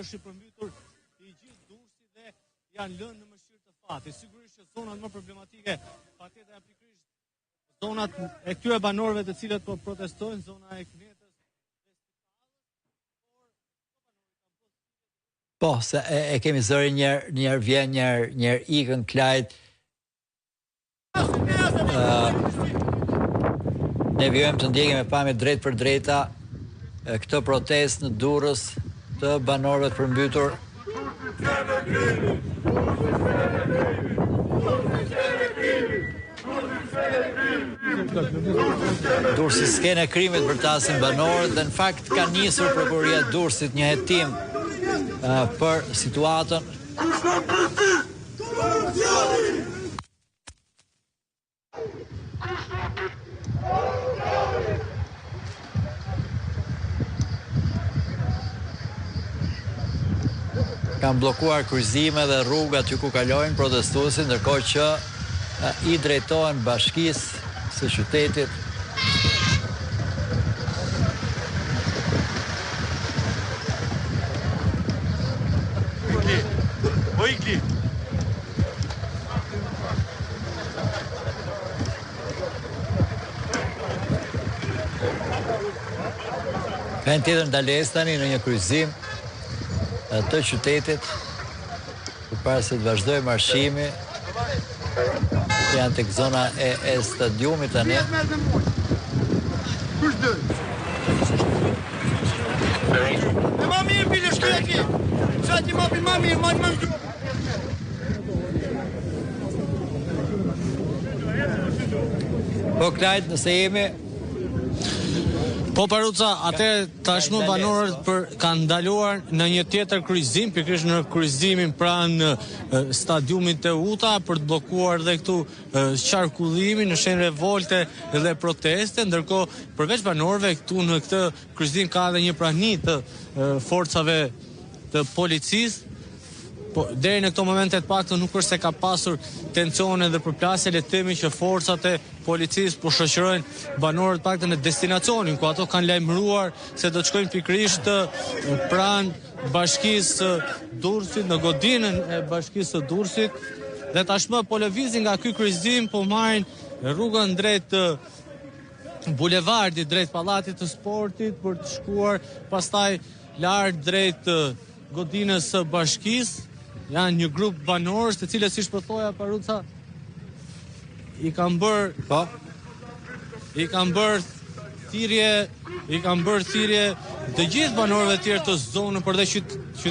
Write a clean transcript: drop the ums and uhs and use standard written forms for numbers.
është i përmbytur i gjithë Durrësi dhe janë lënë në mëshirë të fatit. Sigurisht që zonat më problematike patjetër janë pikërisht zonat e këtyre banorëve të cilët po protestojnë, zona e Knetës. Po, se e kemi zëri njerë vjen, njerë ikën klajt. Ne vjojmë të ndjekim e pamje drejt për drejta këtë protest në Durrës të banorëve të përmbytur. Durrësi s'kene krimit për tasin banorët dhe në fakt ka nisur prokuroria e Durrësit një hetim për situatën. Kanë bllokuar kryqëzime dhe rruga aty ku kalojnë protestuesit, ndërkohë që i drejtohen bashkisë së qytetit. Ka një tjetër ndales tani në një kryqëzim të qytetit, përpara se të vazhdojë marshimi. Janë tek zona e stadiumit tani. Ma mirë bile shkreti. Sa ti ma mirë, ma Po Klajt, nëse jemi. Po Paruca, atë tashmë banorët kanë ndaluar në një tjetër kryqëzim, pikërisht në kryqëzimin pranë stadiumit të Uta për të bllokuar dhe këtu qarkullimin në shenjë revolte dhe proteste, ndërkohë përveç banorëve këtu në këtë kryqëzim ka edhe një prani të forcave të policisë. Po deri në këto momente të paktën nuk është se ka pasur tensione dhe përplasje, le të themi që forcat e policisë po shoqërojnë banorët paktën në destinacionin ku ato kanë lajmëruar se do të shkojnë pikërisht pranë bashkisë së Durrësit, në godinën e bashkisë së Durrësit, dhe tashmë po lëvizin nga ky kryqëzim, po marrin rrugën drejt bulevardit, drejt pallatit të sportit për të shkuar pastaj lart drejt godinës së bashkisë. Janë një grup banorësh të cilët, siç po thoja Paruca, i kanë bërë thirrje të gjithë banorëve të tjerë të zonës, por dhe